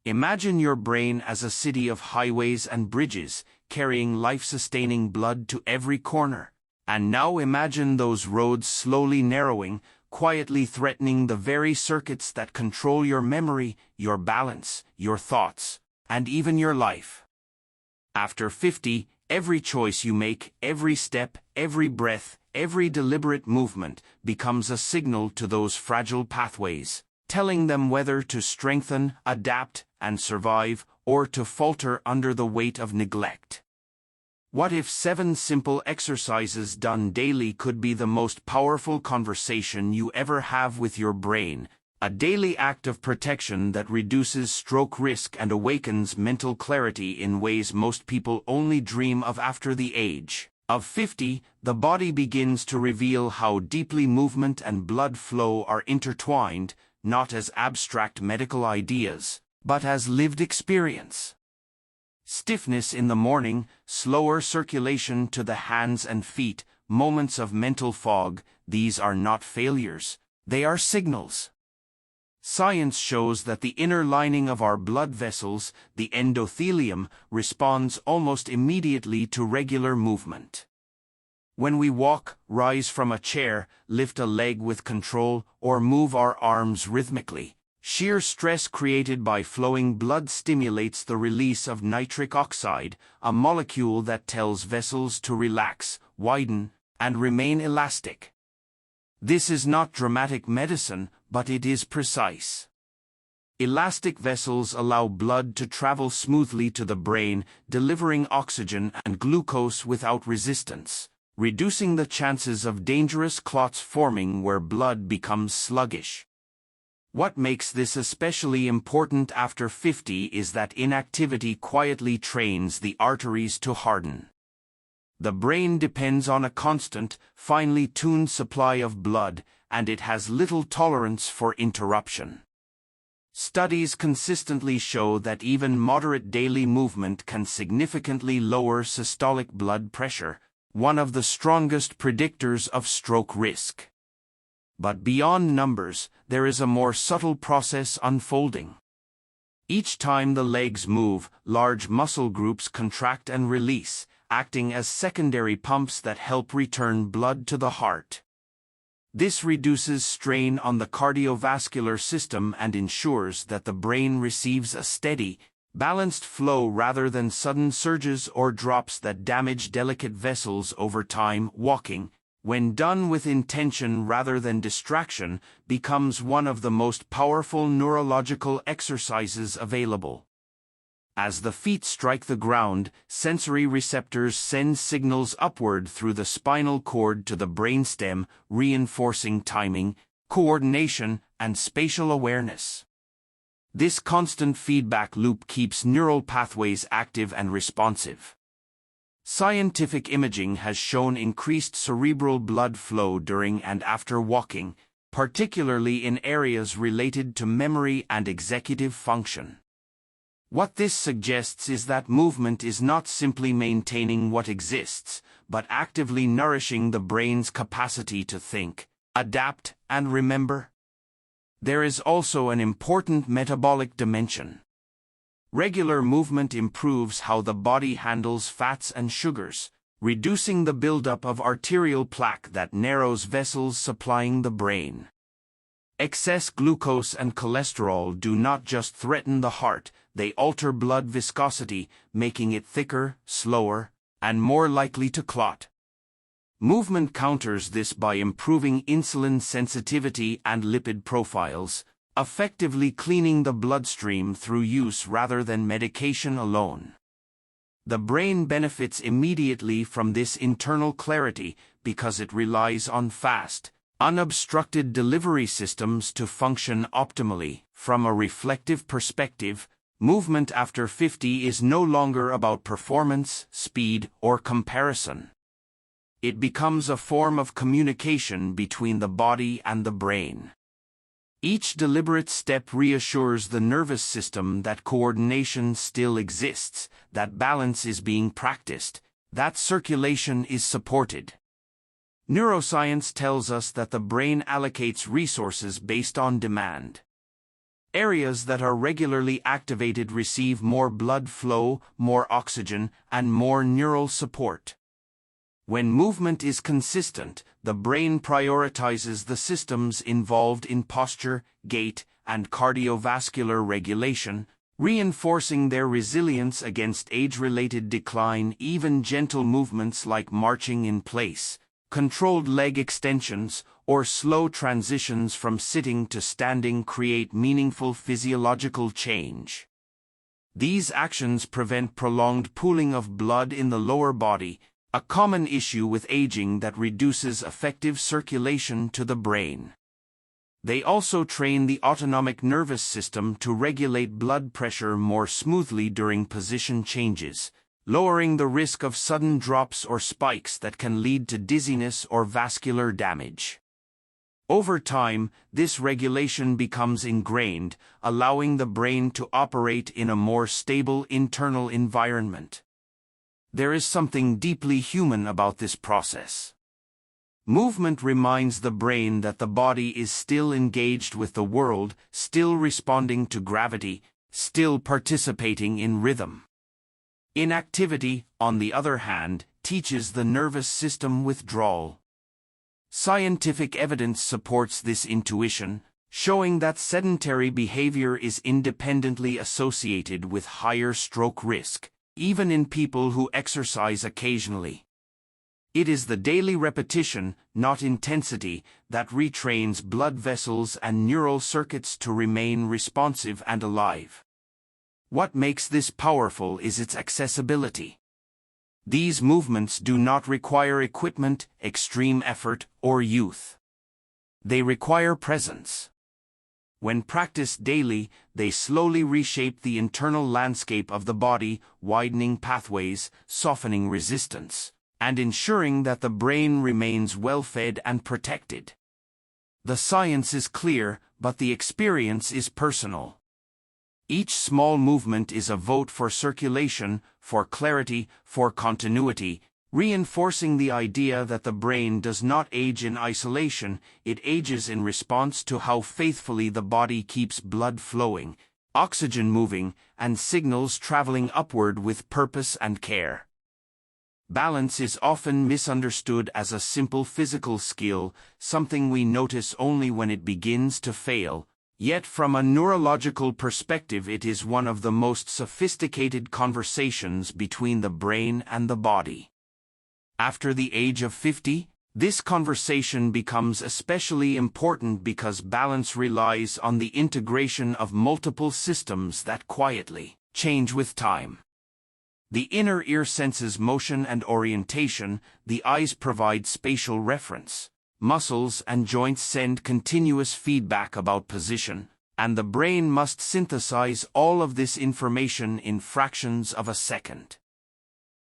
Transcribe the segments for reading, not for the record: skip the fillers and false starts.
Imagine your brain as a city of highways and bridges, carrying life-sustaining blood to every corner. And now imagine those roads slowly narrowing, quietly threatening the very circuits that control your memory, your balance, your thoughts, and even your life. After 50, every choice you make, every step, every breath, every deliberate movement becomes a signal to those fragile pathways, telling them whether to strengthen, adapt, and survive, or to falter under the weight of neglect. What if 7 simple exercises done daily could be the most powerful conversation you ever have with your brain, a daily act of protection that reduces stroke risk and awakens mental clarity in ways most people only dream of after the age of 50? The body begins to reveal how deeply movement and blood flow are intertwined, not as abstract medical ideas, but as lived experience. Stiffness in the morning, slower circulation to the hands and feet, moments of mental fog, these are not failures, they are signals. Science shows that the inner lining of our blood vessels, the endothelium, responds almost immediately to regular movement. When we walk, rise from a chair, lift a leg with control, or move our arms rhythmically, sheer stress created by flowing blood stimulates the release of nitric oxide, a molecule that tells vessels to relax, widen, and remain elastic. This is not dramatic medicine, but it is precise. Elastic vessels allow blood to travel smoothly to the brain, delivering oxygen and glucose without resistance, reducing the chances of dangerous clots forming where blood becomes sluggish. What makes this especially important after 50 is that inactivity quietly trains the arteries to harden. The brain depends on a constant, finely tuned supply of blood, and it has little tolerance for interruption. Studies consistently show that even moderate daily movement can significantly lower systolic blood pressure, one of the strongest predictors of stroke risk. But beyond numbers, there is a more subtle process unfolding. Each time the legs move, large muscle groups contract and release, acting as secondary pumps that help return blood to the heart. This reduces strain on the cardiovascular system and ensures that the brain receives a steady, balanced flow rather than sudden surges or drops that damage delicate vessels over time. Walking, when done with intention rather than distraction, becomes one of the most powerful neurological exercises available. As the feet strike the ground, sensory receptors send signals upward through the spinal cord to the brainstem, reinforcing timing, coordination, and spatial awareness. This constant feedback loop keeps neural pathways active and responsive. Scientific imaging has shown increased cerebral blood flow during and after walking, particularly in areas related to memory and executive function. What this suggests is that movement is not simply maintaining what exists, but actively nourishing the brain's capacity to think, adapt, and remember. There is also an important metabolic dimension. Regular movement improves how the body handles fats and sugars, reducing the buildup of arterial plaque that narrows vessels supplying the brain. Excess glucose and cholesterol do not just threaten the heart, they alter blood viscosity, making it thicker, slower, and more likely to clot. Movement counters this by improving insulin sensitivity and lipid profiles, effectively cleaning the bloodstream through use rather than medication alone. The brain benefits immediately from this internal clarity because it relies on fast, unobstructed delivery systems to function optimally. From a reflective perspective, movement after 50 is no longer about performance, speed, or comparison. It becomes a form of communication between the body and the brain. Each deliberate step reassures the nervous system that coordination still exists, that balance is being practiced, that circulation is supported. Neuroscience tells us that the brain allocates resources based on demand. Areas that are regularly activated receive more blood flow, more oxygen, and more neural support. When movement is consistent, the brain prioritizes the systems involved in posture, gait, and cardiovascular regulation, reinforcing their resilience against age-related decline. Even gentle movements like marching in place, controlled leg extensions, or slow transitions from sitting to standing create meaningful physiological change. These actions prevent prolonged pooling of blood in the lower body, a common issue with aging that reduces effective circulation to the brain. They also train the autonomic nervous system to regulate blood pressure more smoothly during position changes, lowering the risk of sudden drops or spikes that can lead to dizziness or vascular damage. Over time, this regulation becomes ingrained, allowing the brain to operate in a more stable internal environment. There is something deeply human about this process. Movement reminds the brain that the body is still engaged with the world, still responding to gravity, still participating in rhythm. Inactivity, on the other hand, teaches the nervous system withdrawal. Scientific evidence supports this intuition, showing that sedentary behavior is independently associated with higher stroke risk, even in people who exercise occasionally. It is the daily repetition, not intensity, that retrains blood vessels and neural circuits to remain responsive and alive. What makes this powerful is its accessibility. These movements do not require equipment, extreme effort, or youth. They require presence. When practiced daily, they slowly reshape the internal landscape of the body, widening pathways, softening resistance, and ensuring that the brain remains well-fed and protected. The science is clear, but the experience is personal. Each small movement is a vote for circulation, for clarity, for continuity, reinforcing the idea that the brain does not age in isolation, it ages in response to how faithfully the body keeps blood flowing, oxygen moving, and signals traveling upward with purpose and care. Balance is often misunderstood as a simple physical skill, something we notice only when it begins to fail. Yet from a neurological perspective, it is one of the most sophisticated conversations between the brain and the body. After the age of 50, this conversation becomes especially important because balance relies on the integration of multiple systems that quietly change with time. The inner ear senses motion and orientation, the eyes provide spatial reference. Muscles and joints send continuous feedback about position, and the brain must synthesize all of this information in fractions of a second.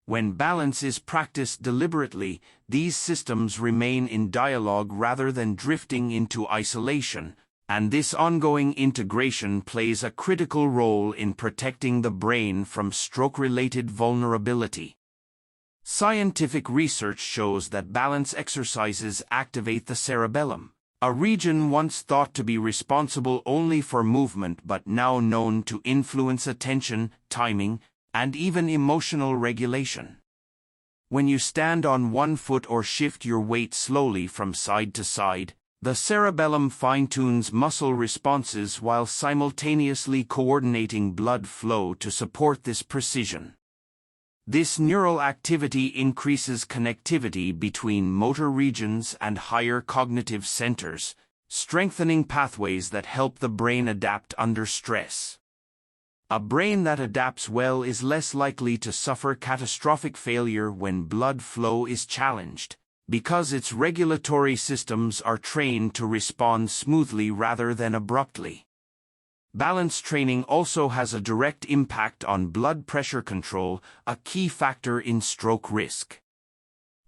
When balance is practiced deliberately, these systems remain in dialogue rather than drifting into isolation, and this ongoing integration plays a critical role in protecting the brain from stroke-related vulnerability. Scientific research shows that balance exercises activate the cerebellum, a region once thought to be responsible only for movement but now known to influence attention, timing, and even emotional regulation. When you stand on one foot or shift your weight slowly from side to side, the cerebellum fine-tunes muscle responses while simultaneously coordinating blood flow to support this precision. This neural activity increases connectivity between motor regions and higher cognitive centers, strengthening pathways that help the brain adapt under stress. A brain that adapts well is less likely to suffer catastrophic failure when blood flow is challenged, because its regulatory systems are trained to respond smoothly rather than abruptly. Balance training also has a direct impact on blood pressure control, a key factor in stroke risk.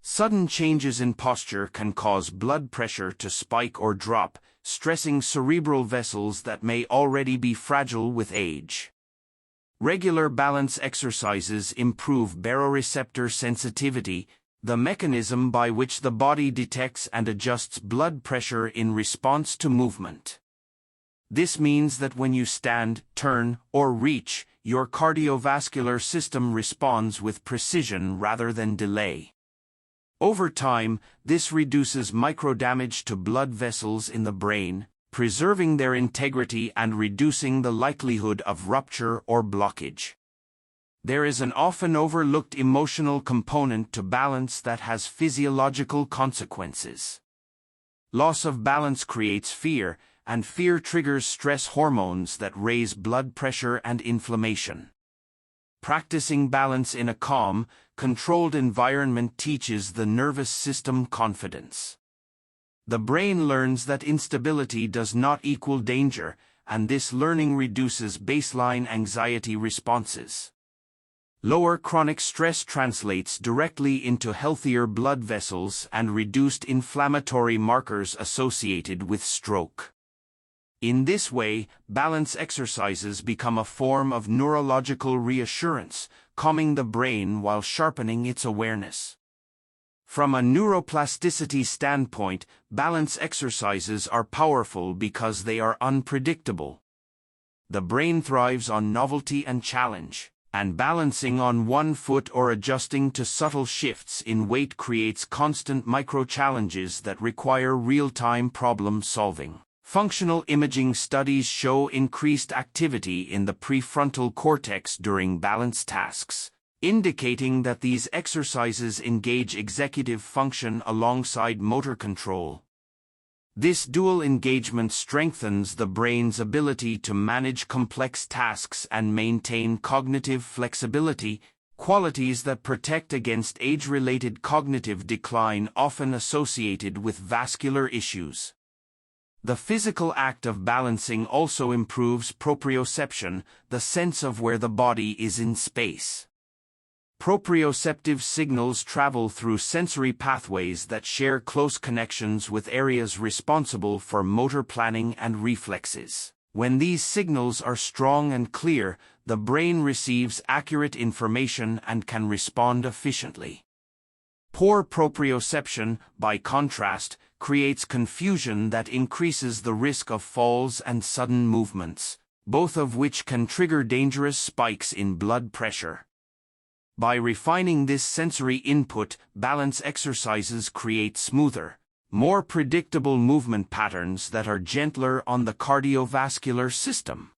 Sudden changes in posture can cause blood pressure to spike or drop, stressing cerebral vessels that may already be fragile with age. Regular balance exercises improve baroreceptor sensitivity, the mechanism by which the body detects and adjusts blood pressure in response to movement. This means that when you stand, turn, or reach, your cardiovascular system responds with precision rather than delay. Over time, this reduces microdamage to blood vessels in the brain, preserving their integrity and reducing the likelihood of rupture or blockage. There is an often overlooked emotional component to balance that has physiological consequences. Loss of balance creates fear, and fear triggers stress hormones that raise blood pressure and inflammation. Practicing balance in a calm, controlled environment teaches the nervous system confidence. The brain learns that instability does not equal danger, and this learning reduces baseline anxiety responses. Lower chronic stress translates directly into healthier blood vessels and reduced inflammatory markers associated with stroke. In this way, balance exercises become a form of neurological reassurance, calming the brain while sharpening its awareness. From a neuroplasticity standpoint, balance exercises are powerful because they are unpredictable. The brain thrives on novelty and challenge, and balancing on one foot or adjusting to subtle shifts in weight creates constant micro-challenges that require real-time problem-solving. Functional imaging studies show increased activity in the prefrontal cortex during balance tasks, indicating that these exercises engage executive function alongside motor control. This dual engagement strengthens the brain's ability to manage complex tasks and maintain cognitive flexibility, qualities that protect against age-related cognitive decline often associated with vascular issues. The physical act of balancing also improves proprioception, the sense of where the body is in space. Proprioceptive signals travel through sensory pathways that share close connections with areas responsible for motor planning and reflexes. When these signals are strong and clear, the brain receives accurate information and can respond efficiently. Poor proprioception, by contrast, creates confusion that increases the risk of falls and sudden movements, both of which can trigger dangerous spikes in blood pressure. By refining this sensory input, balance exercises create smoother, more predictable movement patterns that are gentler on the cardiovascular system.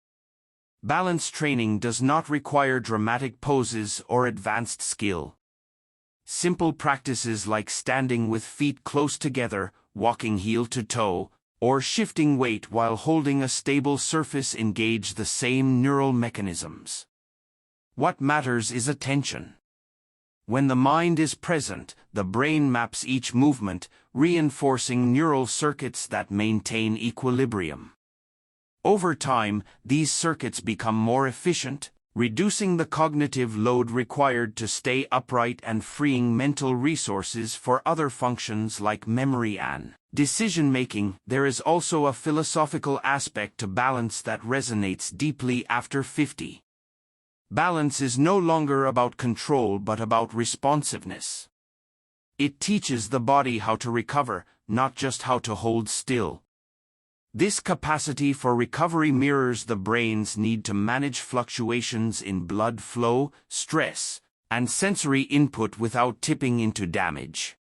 Balance training does not require dramatic poses or advanced skill. Simple practices like standing with feet close together, walking heel to toe, or shifting weight while holding a stable surface engage the same neural mechanisms. What matters is attention. When the mind is present, the brain maps each movement, reinforcing neural circuits that maintain equilibrium. Over time, these circuits become more efficient, reducing the cognitive load required to stay upright and freeing mental resources for other functions like memory and decision-making. There is also a philosophical aspect to balance that resonates deeply after 50. Balance is no longer about control but about responsiveness. It teaches the body how to recover, not just how to hold still. This capacity for recovery mirrors the brain's need to manage fluctuations in blood flow, stress, and sensory input without tipping into damage.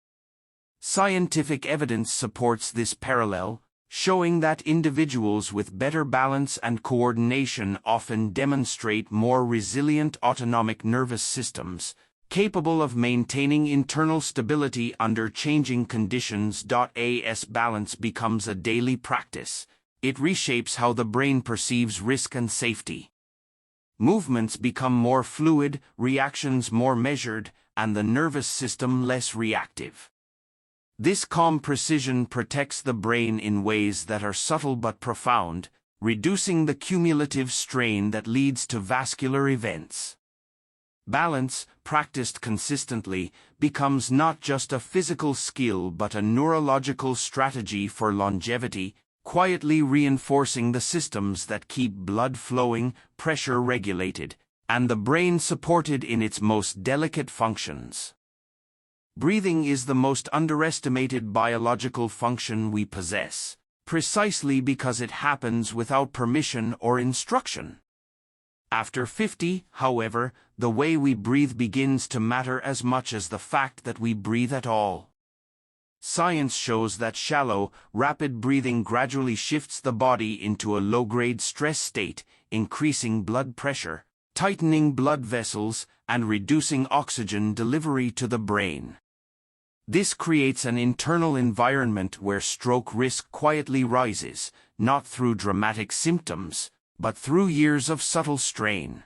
Scientific evidence supports this parallel, showing that individuals with better balance and coordination often demonstrate more resilient autonomic nervous systems, capable of maintaining internal stability under changing conditions. As balance becomes a daily practice, it reshapes how the brain perceives risk and safety. Movements become more fluid, reactions more measured, and the nervous system less reactive. This calm precision protects the brain in ways that are subtle but profound, reducing the cumulative strain that leads to vascular events. Balance, practiced consistently, becomes not just a physical skill but a neurological strategy for longevity, quietly reinforcing the systems that keep blood flowing, pressure regulated, and the brain supported in its most delicate functions. Breathing is the most underestimated biological function we possess. precisely because it happens without permission or instruction. After 50, however, the way we breathe begins to matter as much as the fact that we breathe at all. Science shows that shallow, rapid breathing gradually shifts the body into a low-grade stress state, increasing blood pressure, tightening blood vessels, and reducing oxygen delivery to the brain. This creates an internal environment where stroke risk quietly rises, not through dramatic symptoms, but through years of subtle strain.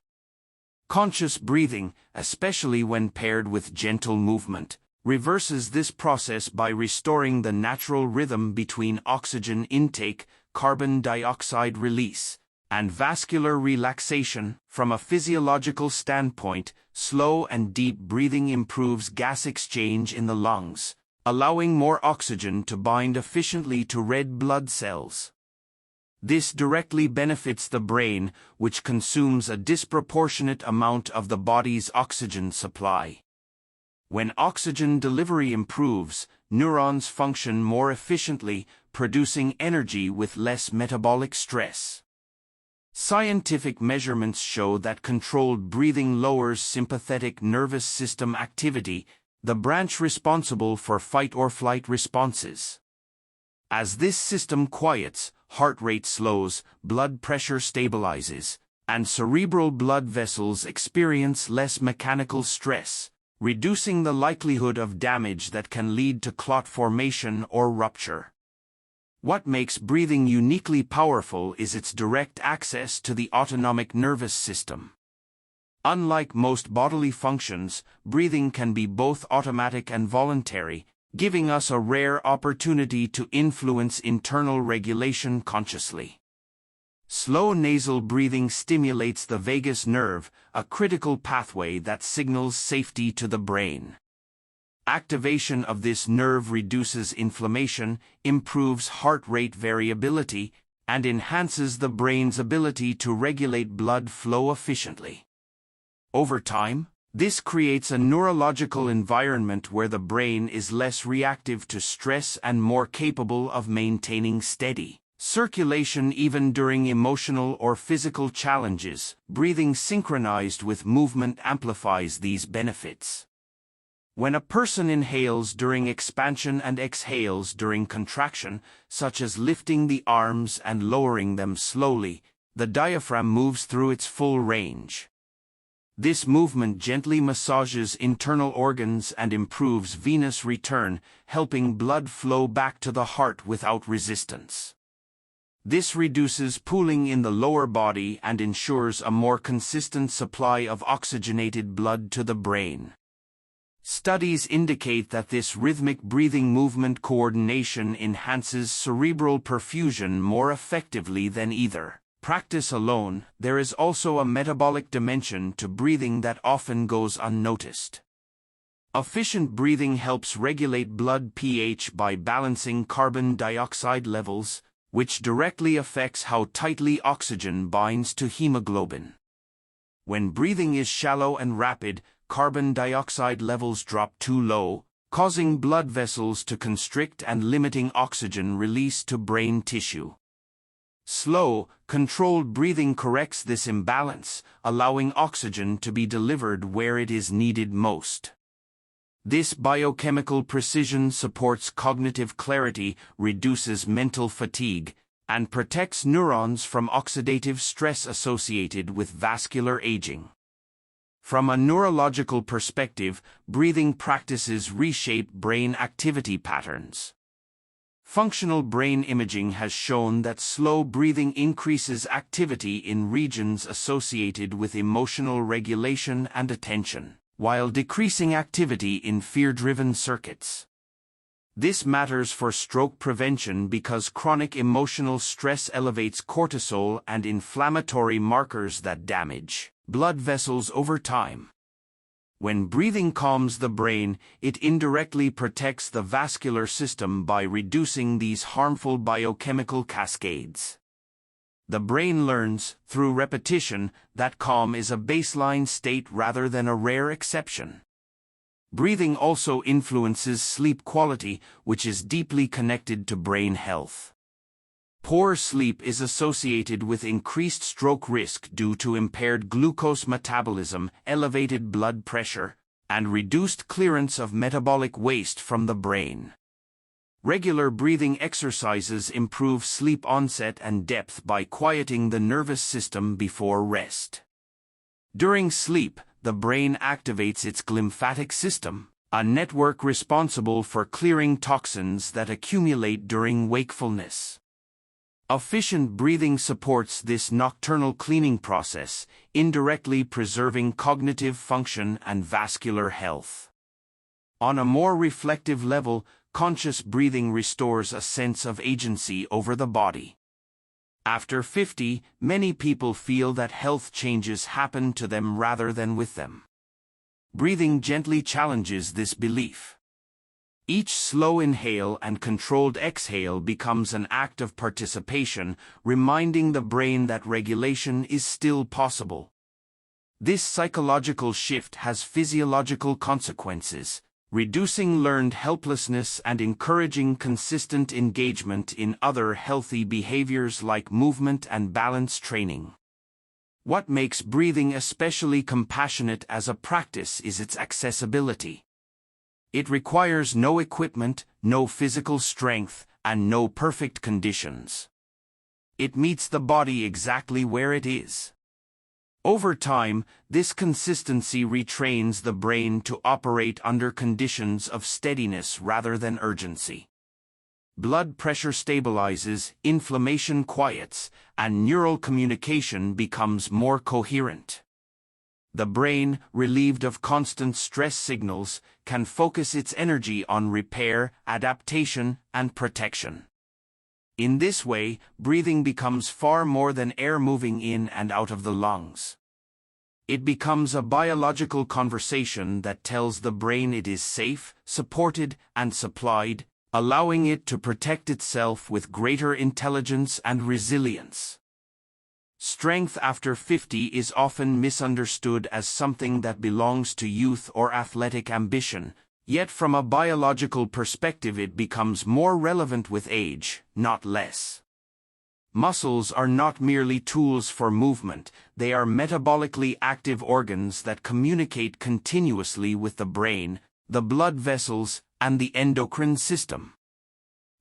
Conscious breathing, especially when paired with gentle movement, reverses this process by restoring the natural rhythm between oxygen intake, carbon dioxide release, and vascular relaxation. From a physiological standpoint, slow and deep breathing improves gas exchange in the lungs, allowing more oxygen to bind efficiently to red blood cells. This directly benefits the brain, which consumes a disproportionate amount of the body's oxygen supply. When oxygen delivery improves, neurons function more efficiently, producing energy with less metabolic stress. Scientific measurements show that controlled breathing lowers sympathetic nervous system activity, the branch responsible for fight-or-flight responses. As this system quiets, heart rate slows, blood pressure stabilizes, and cerebral blood vessels experience less mechanical stress, reducing the likelihood of damage that can lead to clot formation or rupture. What makes breathing uniquely powerful is its direct access to the autonomic nervous system. Unlike most bodily functions, breathing can be both automatic and voluntary, giving us a rare opportunity to influence internal regulation consciously. Slow nasal breathing stimulates the vagus nerve, a critical pathway that signals safety to the brain. Activation of this nerve reduces inflammation, improves heart rate variability, and enhances the brain's ability to regulate blood flow efficiently. Over time, this creates a neurological environment where the brain is less reactive to stress and more capable of maintaining steady circulation even during emotional or physical challenges. Breathing synchronized with movement amplifies these benefits. When a person inhales during expansion and exhales during contraction, such as lifting the arms and lowering them slowly, the diaphragm moves through its full range. This movement gently massages internal organs and improves venous return, helping blood flow back to the heart without resistance. This reduces pooling in the lower body and ensures a more consistent supply of oxygenated blood to the brain. Studies indicate that this rhythmic breathing movement coordination enhances cerebral perfusion more effectively than either practice alone. There is also a metabolic dimension to breathing that often goes unnoticed. Efficient breathing helps regulate blood pH by balancing carbon dioxide levels, which directly affects how tightly oxygen binds to hemoglobin. When breathing is shallow and rapid, carbon dioxide levels drop too low, causing blood vessels to constrict and limiting oxygen release to brain tissue. Slow, controlled breathing corrects this imbalance, allowing oxygen to be delivered where it is needed most. This biochemical precision supports cognitive clarity, reduces mental fatigue, and protects neurons from oxidative stress associated with vascular aging. From a neurological perspective, breathing practices reshape brain activity patterns. Functional brain imaging has shown that slow breathing increases activity in regions associated with emotional regulation and attention, while decreasing activity in fear-driven circuits. This matters for stroke prevention because chronic emotional stress elevates cortisol and inflammatory markers that damage blood vessels over time. When breathing calms the brain, it indirectly protects the vascular system by reducing these harmful biochemical cascades. The brain learns, through repetition, that calm is a baseline state rather than a rare exception. Breathing also influences sleep quality, which is deeply connected to brain health. Poor sleep is associated with increased stroke risk due to impaired glucose metabolism, elevated blood pressure, and reduced clearance of metabolic waste from the brain. Regular breathing exercises improve sleep onset and depth by quieting the nervous system before rest. During sleep, the brain activates its glymphatic system, a network responsible for clearing toxins that accumulate during wakefulness. Efficient breathing supports this nocturnal cleaning process, indirectly preserving cognitive function and vascular health. On a more reflective level, conscious breathing restores a sense of agency over the body. After 50, many people feel that health changes happen to them rather than with them. Breathing gently challenges this belief. Each slow inhale and controlled exhale becomes an act of participation, reminding the brain that regulation is still possible. This psychological shift has physiological consequences, reducing learned helplessness and encouraging consistent engagement in other healthy behaviors like movement and balance training. What makes breathing especially compassionate as a practice is its accessibility. It requires no equipment, no physical strength, and no perfect conditions. It meets the body exactly where it is. Over time, this consistency retrains the brain to operate under conditions of steadiness rather than urgency. Blood pressure stabilizes, inflammation quiets, and neural communication becomes more coherent. The brain, relieved of constant stress signals, can focus its energy on repair, adaptation, and protection. In this way, breathing becomes far more than air moving in and out of the lungs. It becomes a biological conversation that tells the brain it is safe, supported, and supplied, allowing it to protect itself with greater intelligence and resilience. Strength after 50 is often misunderstood as something that belongs to youth or athletic ambition, yet from a biological perspective it becomes more relevant with age, not less. Muscles are not merely tools for movement, they are metabolically active organs that communicate continuously with the brain, the blood vessels, and the endocrine system.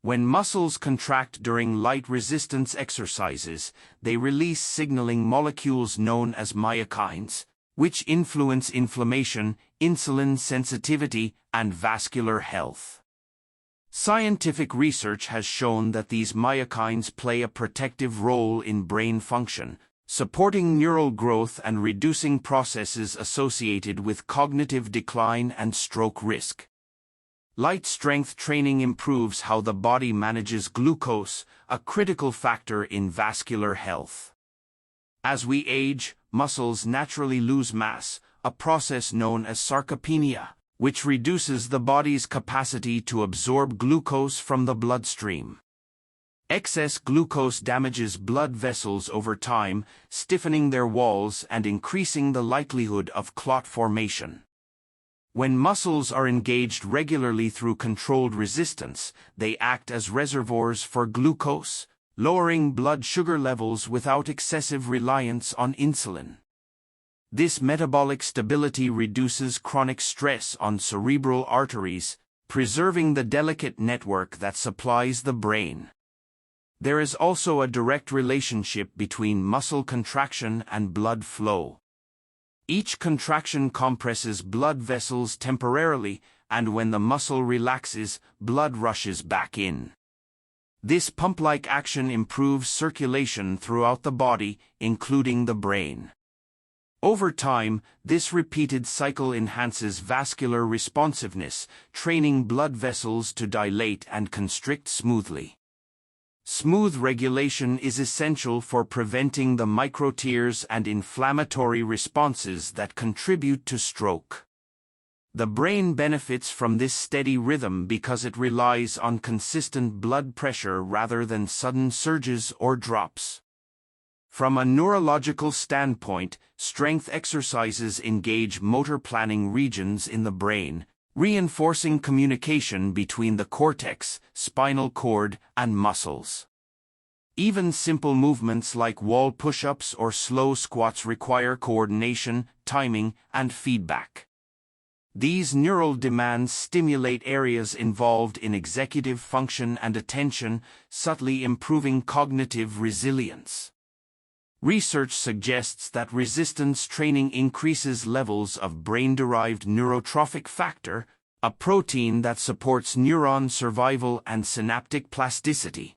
When muscles contract during light resistance exercises, they release signaling molecules known as myokines, which influence inflammation, insulin sensitivity, and vascular health. Scientific research has shown that these myokines play a protective role in brain function, supporting neural growth and reducing processes associated with cognitive decline and stroke risk. Light strength training improves how the body manages glucose, a critical factor in vascular health. As we age, muscles naturally lose mass, a process known as sarcopenia, which reduces the body's capacity to absorb glucose from the bloodstream. Excess glucose damages blood vessels over time, stiffening their walls and increasing the likelihood of clot formation. When muscles are engaged regularly through controlled resistance, they act as reservoirs for glucose, lowering blood sugar levels without excessive reliance on insulin. This metabolic stability reduces chronic stress on cerebral arteries, preserving the delicate network that supplies the brain. There is also a direct relationship between muscle contraction and blood flow. Each contraction compresses blood vessels temporarily, and when the muscle relaxes, blood rushes back in. This pump-like action improves circulation throughout the body, including the brain. Over time, this repeated cycle enhances vascular responsiveness, training blood vessels to dilate and constrict smoothly. Smooth regulation is essential for preventing the microtears and inflammatory responses that contribute to stroke. The brain benefits from this steady rhythm because it relies on consistent blood pressure rather than sudden surges or drops. From a neurological standpoint, strength exercises engage motor planning regions in the brain, reinforcing communication between the cortex, spinal cord, and muscles. Even simple movements like wall push-ups or slow squats require coordination, timing, and feedback. These neural demands stimulate areas involved in executive function and attention, subtly improving cognitive resilience. Research suggests that resistance training increases levels of brain-derived neurotrophic factor, a protein that supports neuron survival and synaptic plasticity.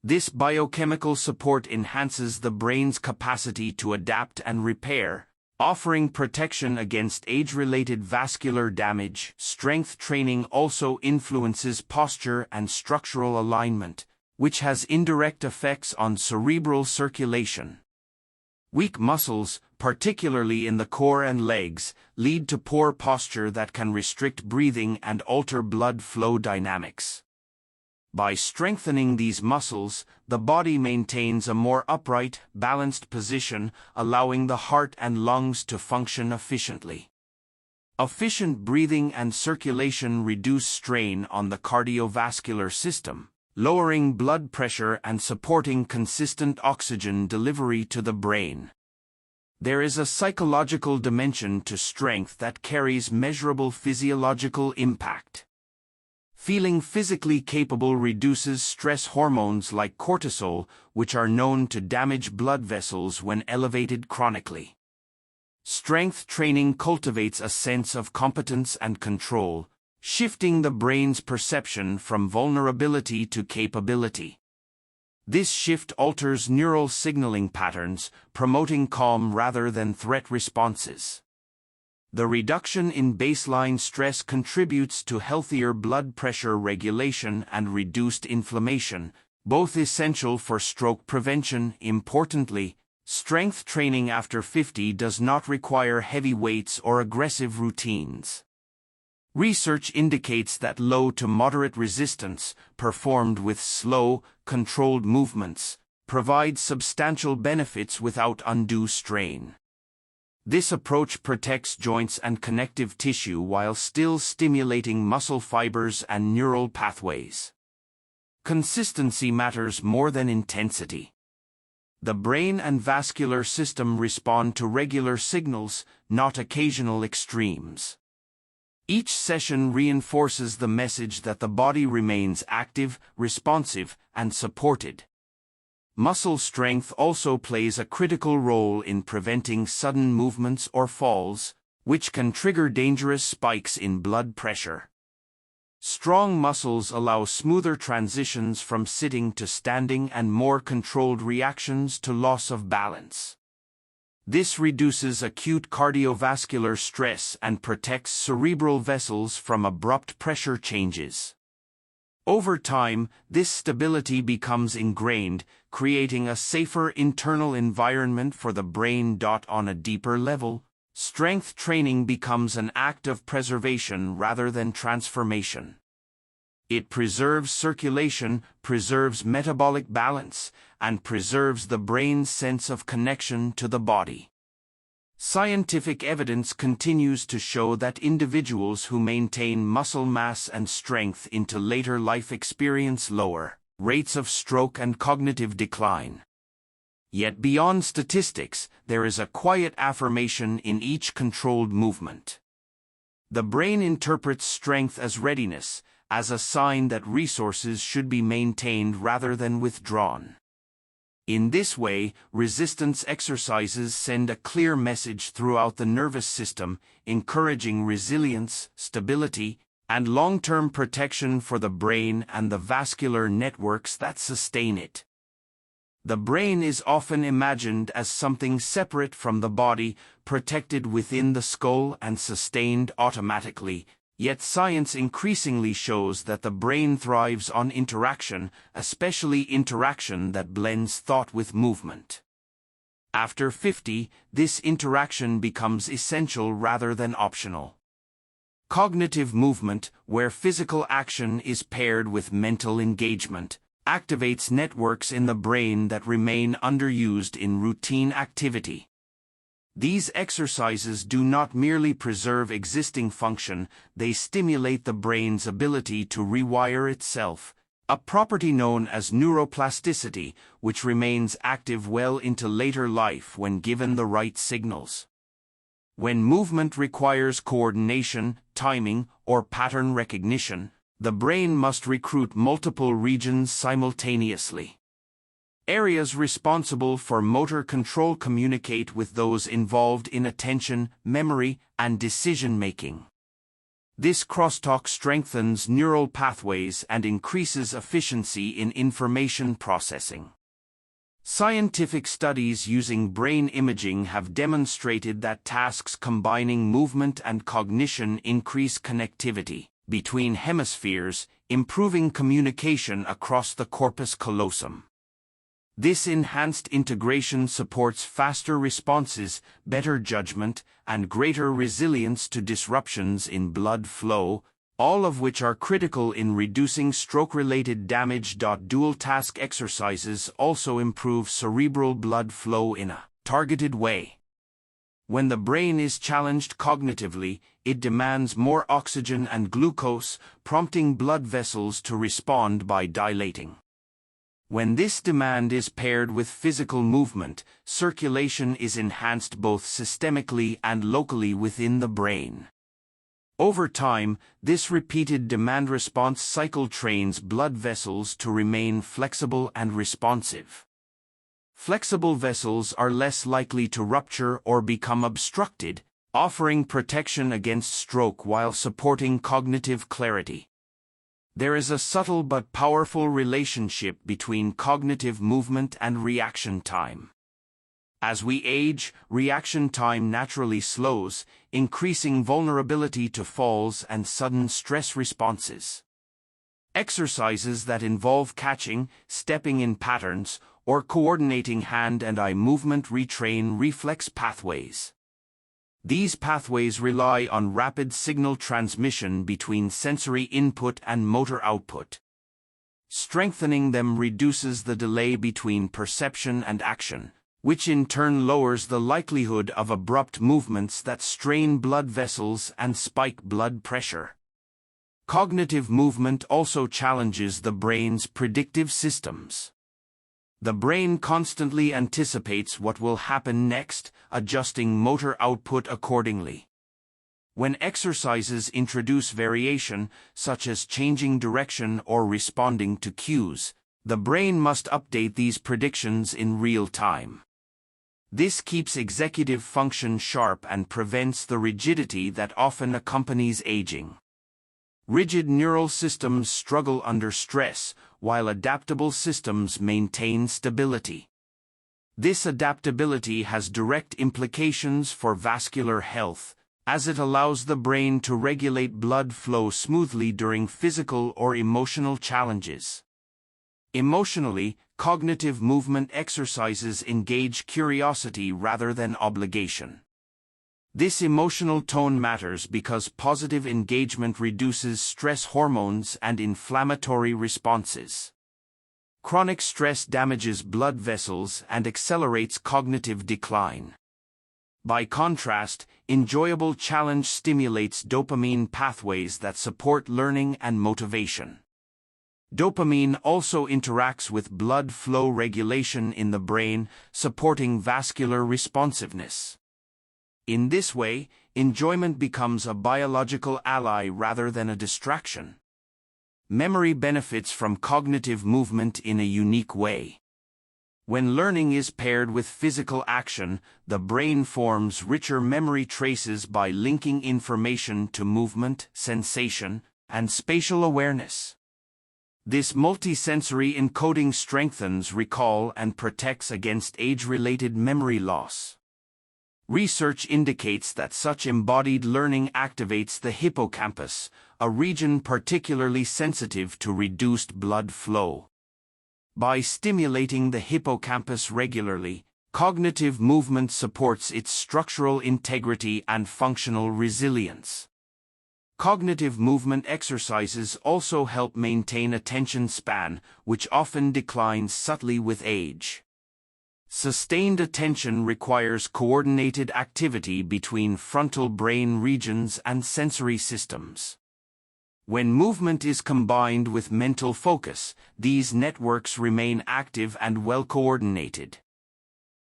This biochemical support enhances the brain's capacity to adapt and repair, offering protection against age-related vascular damage. Strength training also influences posture and structural alignment, which has indirect effects on cerebral circulation. Weak muscles, particularly in the core and legs, lead to poor posture that can restrict breathing and alter blood flow dynamics. By strengthening these muscles, the body maintains a more upright, balanced position, allowing the heart and lungs to function efficiently. Efficient breathing and circulation reduce strain on the cardiovascular system, lowering blood pressure and supporting consistent oxygen delivery to the brain. There is a psychological dimension to strength that carries measurable physiological impact. Feeling physically capable reduces stress hormones like cortisol, which are known to damage blood vessels when elevated chronically. Strength training cultivates a sense of competence and control, shifting the brain's perception from vulnerability to capability. This shift alters neural signaling patterns, promoting calm rather than threat responses. The reduction in baseline stress contributes to healthier blood pressure regulation and reduced inflammation, both essential for stroke prevention. Importantly, strength training after 50 does not require heavy weights or aggressive routines. Research indicates that low to moderate resistance, performed with slow, controlled movements, provides substantial benefits without undue strain. This approach protects joints and connective tissue while still stimulating muscle fibers and neural pathways. Consistency matters more than intensity. The brain and vascular system respond to regular signals, not occasional extremes. Each session reinforces the message that the body remains active, responsive, and supported. Muscle strength also plays a critical role in preventing sudden movements or falls, which can trigger dangerous spikes in blood pressure. Strong muscles allow smoother transitions from sitting to standing and more controlled reactions to loss of balance. This reduces acute cardiovascular stress and protects cerebral vessels from abrupt pressure changes. Over time, this stability becomes ingrained, creating a safer internal environment for the brain. On a deeper level, strength training becomes an act of preservation rather than transformation. It preserves circulation, preserves metabolic balance, and preserves the brain's sense of connection to the body. Scientific evidence continues to show that individuals who maintain muscle mass and strength into later life experience lower rates of stroke and cognitive decline. Yet beyond statistics, there is a quiet affirmation in each controlled movement. The brain interprets strength as readiness, as a sign that resources should be maintained rather than withdrawn. In this way, resistance exercises send a clear message throughout the nervous system, encouraging resilience, stability, and long-term protection for the brain and the vascular networks that sustain it. The brain is often imagined as something separate from the body, protected within the skull and sustained automatically. Yet science increasingly shows that the brain thrives on interaction, especially interaction that blends thought with movement. After 50, this interaction becomes essential rather than optional. Cognitive movement, where physical action is paired with mental engagement, activates networks in the brain that remain underused in routine activity. These exercises do not merely preserve existing function, they stimulate the brain's ability to rewire itself, a property known as neuroplasticity, which remains active well into later life when given the right signals. When movement requires coordination, timing, or pattern recognition, the brain must recruit multiple regions simultaneously. Areas responsible for motor control communicate with those involved in attention, memory, and decision-making. This crosstalk strengthens neural pathways and increases efficiency in information processing. Scientific studies using brain imaging have demonstrated that tasks combining movement and cognition increase connectivity between hemispheres, improving communication across the corpus callosum. This enhanced integration supports faster responses, better judgment, and greater resilience to disruptions in blood flow, all of which are critical in reducing stroke-related damage. Dual-task exercises also improve cerebral blood flow in a targeted way. When the brain is challenged cognitively, it demands more oxygen and glucose, prompting blood vessels to respond by dilating. When this demand is paired with physical movement, circulation is enhanced both systemically and locally within the brain. Over time, this repeated demand-response cycle trains blood vessels to remain flexible and responsive. Flexible vessels are less likely to rupture or become obstructed, offering protection against stroke while supporting cognitive clarity. There is a subtle but powerful relationship between cognitive movement and reaction time. As we age, reaction time naturally slows, increasing vulnerability to falls and sudden stress responses. Exercises that involve catching, stepping in patterns, or coordinating hand and eye movement retrain reflex pathways. These pathways rely on rapid signal transmission between sensory input and motor output. Strengthening them reduces the delay between perception and action, which in turn lowers the likelihood of abrupt movements that strain blood vessels and spike blood pressure. Cognitive movement also challenges the brain's predictive systems. The brain constantly anticipates what will happen next, adjusting motor output accordingly. When exercises introduce variation, such as changing direction or responding to cues, the brain must update these predictions in real time. This keeps executive function sharp and prevents the rigidity that often accompanies aging. Rigid neural systems struggle under stress, while adaptable systems maintain stability. This adaptability has direct implications for vascular health, as it allows the brain to regulate blood flow smoothly during physical or emotional challenges. Emotionally, cognitive movement exercises engage curiosity rather than obligation. This emotional tone matters because positive engagement reduces stress hormones and inflammatory responses. Chronic stress damages blood vessels and accelerates cognitive decline. By contrast, enjoyable challenge stimulates dopamine pathways that support learning and motivation. Dopamine also interacts with blood flow regulation in the brain, supporting vascular responsiveness. In this way, enjoyment becomes a biological ally rather than a distraction. Memory benefits from cognitive movement in a unique way. When learning is paired with physical action, the brain forms richer memory traces by linking information to movement, sensation, and spatial awareness. This multisensory encoding strengthens recall and protects against age-related memory loss. Research indicates that such embodied learning activates the hippocampus, a region particularly sensitive to reduced blood flow. By stimulating the hippocampus regularly, cognitive movement supports its structural integrity and functional resilience. Cognitive movement exercises also help maintain attention span, which often declines subtly with age. Sustained attention requires coordinated activity between frontal brain regions and sensory systems. When movement is combined with mental focus, these networks remain active and well-coordinated.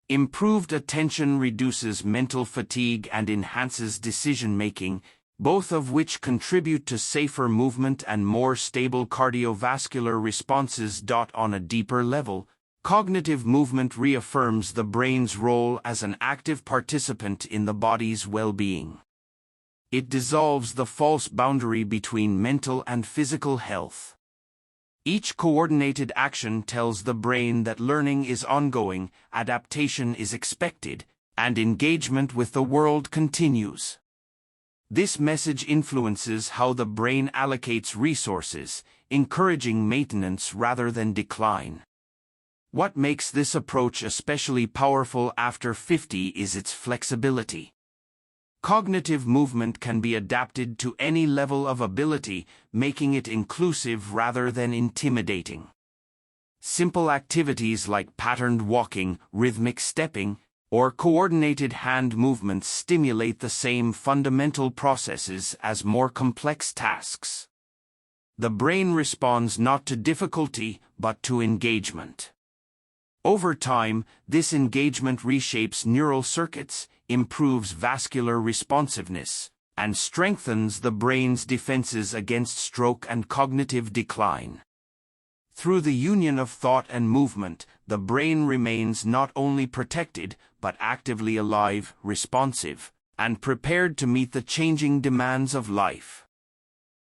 Improved attention reduces mental fatigue and enhances decision-making, both of which contribute to safer movement and more stable cardiovascular responses. On a deeper level, cognitive movement reaffirms the brain's role as an active participant in the body's well-being. It dissolves the false boundary between mental and physical health. Each coordinated action tells the brain that learning is ongoing, adaptation is expected, and engagement with the world continues. This message influences how the brain allocates resources, encouraging maintenance rather than decline. What makes this approach especially powerful after 50 is its flexibility. Cognitive movement can be adapted to any level of ability, making it inclusive rather than intimidating. Simple activities like patterned walking, rhythmic stepping, or coordinated hand movements stimulate the same fundamental processes as more complex tasks. The brain responds not to difficulty, but to engagement. Over time, this engagement reshapes neural circuits, improves vascular responsiveness, and strengthens the brain's defenses against stroke and cognitive decline. Through the union of thought and movement, the brain remains not only protected, but actively alive, responsive, and prepared to meet the changing demands of life.